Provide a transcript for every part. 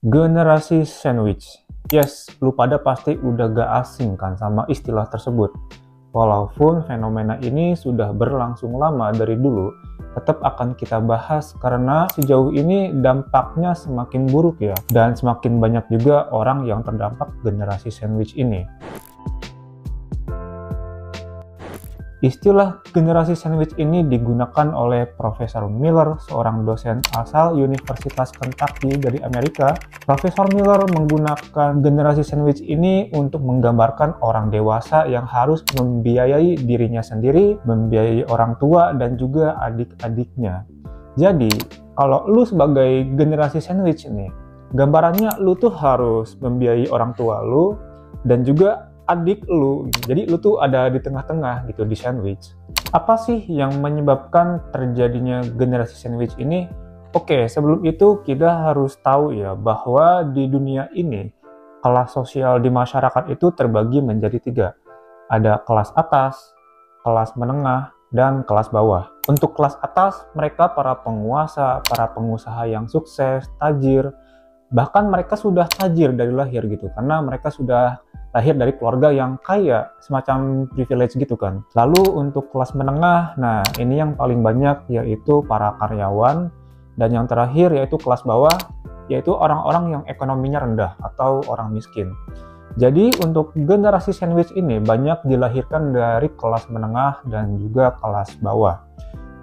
Generasi sandwich. Yes, lu pada pasti udah gak asing kan sama istilah tersebut. Walaupun fenomena ini sudah berlangsung lama dari dulu, tetap akan kita bahas karena sejauh ini dampaknya semakin buruk ya. Dan semakin banyak juga orang yang terdampak generasi sandwich ini. Istilah generasi sandwich ini digunakan oleh Profesor Miller, seorang dosen asal Universitas Kentucky dari Amerika. Profesor Miller menggunakan generasi sandwich ini untuk menggambarkan orang dewasa yang harus membiayai dirinya sendiri, membiayai orang tua, dan juga adik-adiknya. Jadi, kalau lu sebagai generasi sandwich ini, gambarannya lu tuh harus membiayai orang tua lu, dan juga adik lu, jadi lu tuh ada di tengah-tengah gitu di sandwich. Apa sih yang menyebabkan terjadinya generasi sandwich ini? Oke, sebelum itu kita harus tahu ya bahwa di dunia ini kelas sosial di masyarakat itu terbagi menjadi 3. Ada kelas atas, kelas menengah, dan kelas bawah. Untuk kelas atas, mereka para penguasa, para pengusaha yang sukses, tajir, bahkan mereka sudah tajir dari lahir gitu, karena mereka sudah lahir dari keluarga yang kaya, semacam privilege gitu kan. Lalu untuk kelas menengah, nah ini yang paling banyak yaitu para karyawan, dan yang terakhir yaitu kelas bawah, yaitu orang-orang yang ekonominya rendah atau orang miskin. Jadi untuk generasi sandwich ini banyak dilahirkan dari kelas menengah dan juga kelas bawah.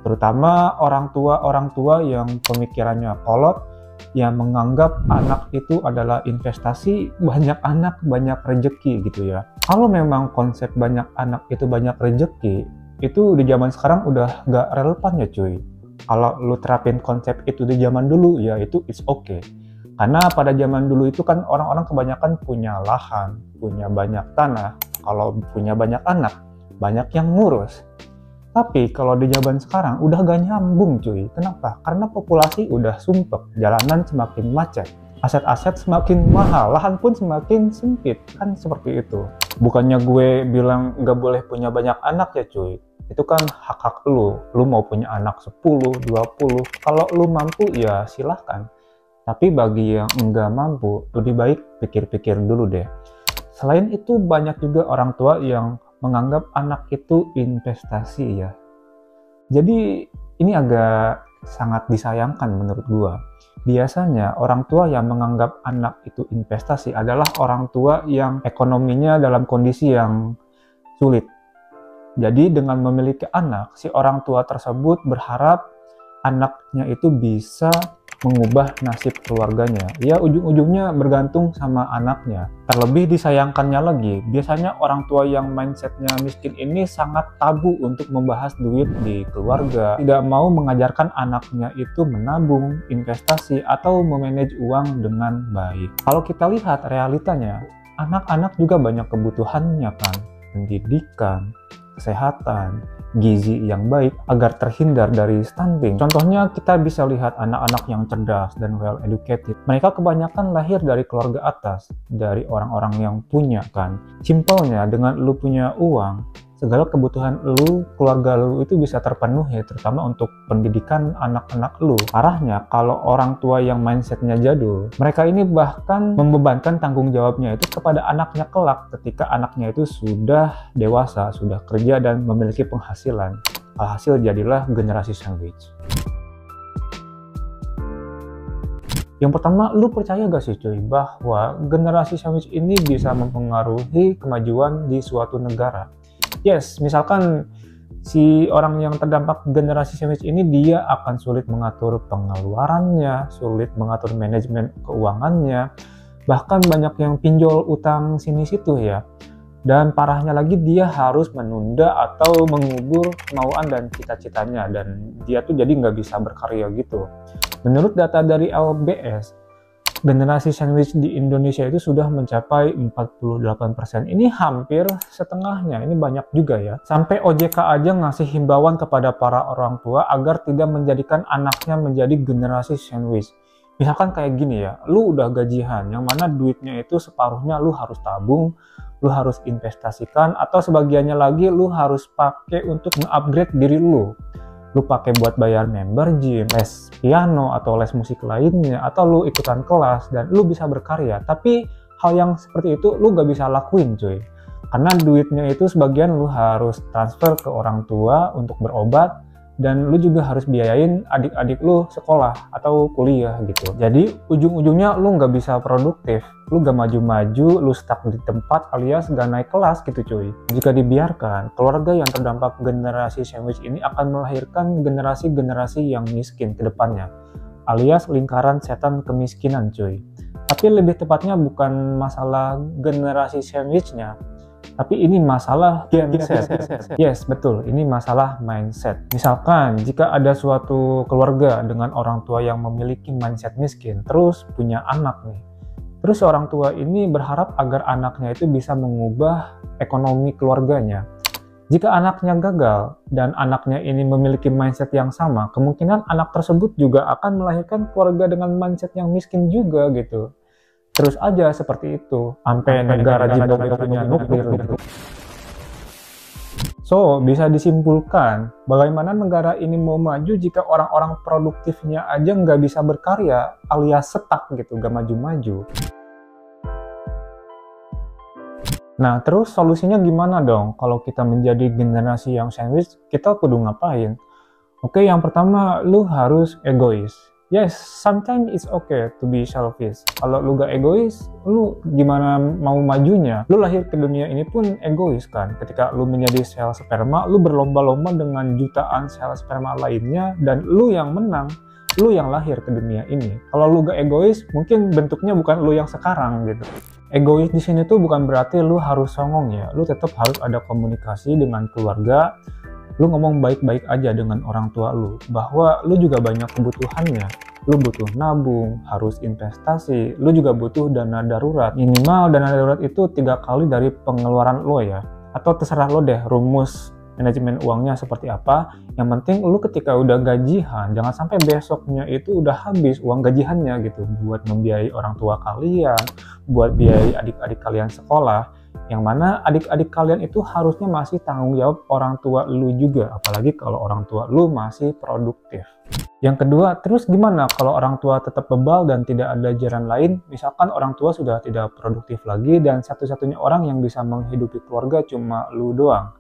Terutama orang tua yang pemikirannya kolot, yang menganggap anak itu adalah investasi, banyak anak banyak rejeki gitu ya. Kalau memang konsep banyak anak itu banyak rejeki, itu di zaman sekarang udah gak relevan ya cuy. Kalau lu terapin konsep itu di zaman dulu ya itu it's okay. Karena pada zaman dulu itu kan orang-orang kebanyakan punya lahan, punya banyak tanah. Kalau punya banyak anak, banyak yang ngurus. Tapi kalau di zaman sekarang udah gak nyambung cuy. Kenapa? Karena populasi udah sumpek, jalanan semakin macet, aset-aset semakin mahal, lahan pun semakin sempit. Kan seperti itu. Bukannya gue bilang gak boleh punya banyak anak ya cuy. Itu kan hak-hak lu. Lu mau punya anak 10, 20. Kalau lu mampu ya silahkan. Tapi bagi yang enggak mampu, lebih baik pikir-pikir dulu deh. Selain itu banyak juga orang tua yang menganggap anak itu investasi ya. Jadi ini agak sangat disayangkan menurut gua. Biasanya orang tua yang menganggap anak itu investasi adalah orang tua yang ekonominya dalam kondisi yang sulit. Jadi dengan memiliki anak, si orang tua tersebut berharap anaknya itu bisa mengubah nasib keluarganya. Ya ujung-ujungnya bergantung sama anaknya. Terlebih disayangkannya lagi, biasanya orang tua yang mindsetnya miskin ini sangat tabu untuk membahas duit di keluarga. Tidak mau mengajarkan anaknya itu menabung, investasi, atau memanage uang dengan baik. Kalau kita lihat realitanya, anak-anak juga banyak kebutuhannya kan. Pendidikan, kesehatan, gizi yang baik agar terhindar dari stunting. Contohnya kita bisa lihat anak-anak yang cerdas dan well educated. Mereka kebanyakan lahir dari keluarga atas, dari orang-orang yang punya kan. Simpelnya dengan lu punya uang, segala kebutuhan lu, keluarga lu itu bisa terpenuhi, terutama untuk pendidikan anak-anak lu. Parahnya kalau orang tua yang mindsetnya jadul, mereka ini bahkan membebankan tanggung jawabnya itu kepada anaknya kelak ketika anaknya itu sudah dewasa, sudah kerja dan memiliki penghasilan. Alhasil jadilah generasi sandwich. Yang pertama, lu percaya gak sih cuy bahwa generasi sandwich ini bisa mempengaruhi kemajuan di suatu negara? Yes, misalkan si orang yang terdampak generasi sandwich ini dia akan sulit mengatur pengeluarannya, sulit mengatur manajemen keuangannya, bahkan banyak yang pinjol utang sini-situ ya. Dan parahnya lagi dia harus menunda atau mengubur kemauan dan cita-citanya, dan dia tuh jadi nggak bisa berkarya gitu. Menurut data dari LBS, generasi sandwich di Indonesia itu sudah mencapai 48%. Ini hampir setengahnya, ini banyak juga ya. Sampai OJK aja ngasih himbauan kepada para orang tua agar tidak menjadikan anaknya menjadi generasi sandwich. Misalkan kayak gini ya, lu udah gajian, yang mana duitnya itu separuhnya lu harus tabung, lu harus investasikan, atau sebagiannya lagi lu harus pakai untuk nge-upgrade diri lu. lu pakai buat bayar member gym, les piano atau les musik lainnya, atau lu ikutan kelas dan lu bisa berkarya. Tapi hal yang seperti itu lu gak bisa lakuin cuy, karena duitnya itu sebagian lu harus transfer ke orang tua untuk berobat, dan lu juga harus biayain adik-adik lu sekolah atau kuliah gitu. Jadi ujung-ujungnya lu nggak bisa produktif, lu gak maju-maju, lu stuck di tempat alias gak naik kelas gitu cuy. Jika dibiarkan, keluarga yang terdampak generasi sandwich ini akan melahirkan generasi-generasi yang miskin ke depannya, alias lingkaran setan kemiskinan cuy. Tapi lebih tepatnya bukan masalah generasi sandwichnya, tapi ini masalah mindset. Yes, betul. Ini masalah mindset. Misalkan, jika ada suatu keluarga dengan orang tua yang memiliki mindset miskin, terus punya anak nih. Terus orang tua ini berharap agar anaknya itu bisa mengubah ekonomi keluarganya. Jika anaknya gagal dan anaknya ini memiliki mindset yang sama, kemungkinan anak tersebut juga akan melahirkan keluarga dengan mindset yang miskin juga gitu. Terus aja seperti itu, sampai negara Zimbabwe punya nuklir gitu. So, bisa disimpulkan, bagaimana negara ini mau maju jika orang-orang produktifnya aja nggak bisa berkarya, alias stuck gitu, nggak maju-maju. Nah, terus solusinya gimana dong kalau kita menjadi generasi yang sandwich, kita kudu ngapain? Oke, yang pertama, lu harus egois. Yes, sometimes it's okay to be selfish. Kalau lu gak egois, lu gimana mau majunya? Lu lahir ke dunia ini pun egois kan? Ketika lu menjadi sel sperma, lu berlomba-lomba dengan jutaan sel sperma lainnya, dan lu yang menang, lu yang lahir ke dunia ini. Kalau lu gak egois, mungkin bentuknya bukan lu yang sekarang gitu. Egois di sini tuh bukan berarti lu harus songong ya. Lu tetap harus ada komunikasi dengan keluarga. Lu ngomong baik-baik aja dengan orang tua lu, bahwa lu juga banyak kebutuhannya. Lu butuh nabung, harus investasi, lu juga butuh dana darurat. Minimal dana darurat itu 3 kali dari pengeluaran lo ya. Atau terserah lo deh rumus manajemen uangnya seperti apa. Yang penting lu ketika udah gajian, jangan sampai besoknya itu udah habis uang gajiannya gitu. Buat membiayai orang tua kalian, buat biayai adik-adik kalian sekolah. Yang mana adik-adik kalian itu harusnya masih tanggung jawab orang tua lu juga, apalagi kalau orang tua lu masih produktif. Yang kedua, terus gimana kalau orang tua tetap bebal dan tidak ada jalan lain? Misalkan orang tua sudah tidak produktif lagi dan satu-satunya orang yang bisa menghidupi keluarga cuma lu doang.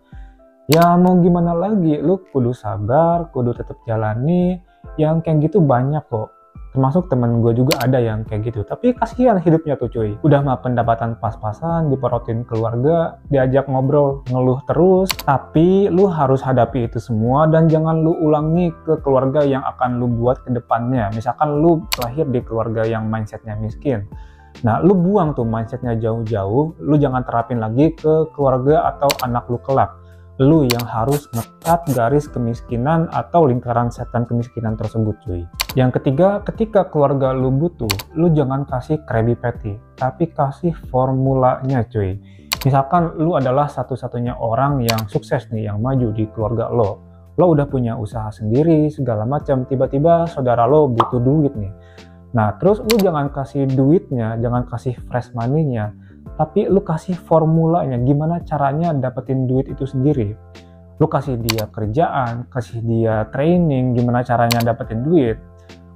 Ya mau gimana lagi, lu kudu sabar, kudu tetap jalani. Yang kayak gitu banyak kok. Termasuk temen gue juga ada yang kayak gitu. Tapi kasihan hidupnya tuh cuy. Udah mah pendapatan pas-pasan, diporotin keluarga, diajak ngobrol, ngeluh terus. Tapi lu harus hadapi itu semua dan jangan lu ulangi ke keluarga yang akan lu buat ke depannya. Misalkan lu lahir di keluarga yang mindsetnya miskin. Nah, lu buang tuh mindsetnya jauh-jauh. Lu jangan terapin lagi ke keluarga atau anak lu kelak. Lu yang harus ngekat garis kemiskinan atau lingkaran setan kemiskinan tersebut cuy. Yang ketiga, ketika keluarga lu butuh, lu jangan kasih Krabby Patty, tapi kasih formulanya cuy. Misalkan lu adalah satu-satunya orang yang sukses nih, yang maju di keluarga lo. Lo udah punya usaha sendiri, segala macam, tiba-tiba saudara lo butuh duit nih. Nah, terus lu jangan kasih duitnya, jangan kasih fresh money-nya, tapi lu kasih formulanya, gimana caranya dapetin duit itu sendiri. Lu kasih dia kerjaan, kasih dia training, gimana caranya dapetin duit.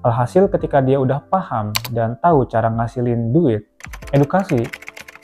Alhasil ketika dia udah paham dan tahu cara ngasilin duit, edukasi,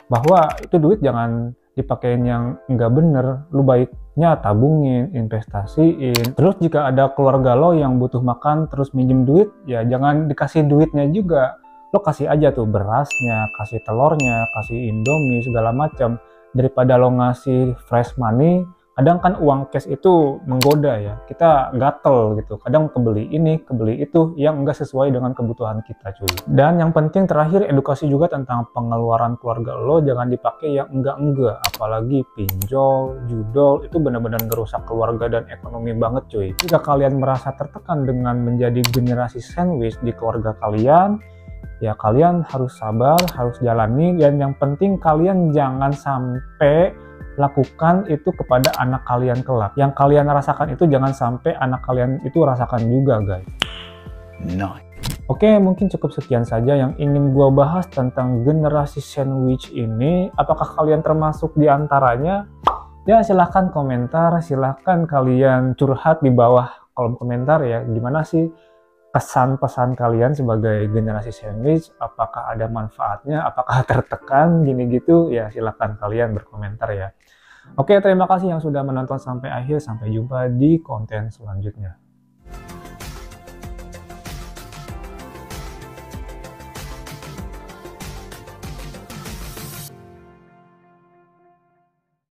bahwa itu duit jangan dipakein yang nggak bener, lu baiknya tabungin, investasiin. Terus jika ada keluarga lo yang butuh makan terus minjem duit, ya jangan dikasih duitnya juga. Lo kasih aja tuh berasnya, kasih telurnya, kasih indomie, segala macam. Daripada lo ngasih fresh money, kadang kan uang cash itu menggoda ya. Kita gatel gitu, kadang kebeli ini, kebeli itu yang enggak sesuai dengan kebutuhan kita cuy. Dan yang penting terakhir, edukasi juga tentang pengeluaran keluarga lo, jangan dipakai yang enggak-enggak. Apalagi pinjol, judol, itu benar-benar ngerusak keluarga dan ekonomi banget cuy. Jika kalian merasa tertekan dengan menjadi generasi sandwich di keluarga kalian, ya kalian harus sabar, harus jalani, dan yang penting kalian jangan sampai lakukan itu kepada anak kalian kelak. Yang kalian rasakan itu jangan sampai anak kalian itu rasakan juga guys. Nice. Oke, mungkin cukup sekian saja yang ingin gua bahas tentang generasi sandwich ini. Apakah kalian termasuk di antaranya? Ya silahkan komentar, silahkan kalian curhat di bawah kolom komentar ya, gimana sih pesan-pesan kalian sebagai generasi sandwich, apakah ada manfaatnya, apakah tertekan, gini gitu, ya silakan kalian berkomentar ya. Oke, terima kasih yang sudah menonton sampai akhir, sampai jumpa di konten selanjutnya.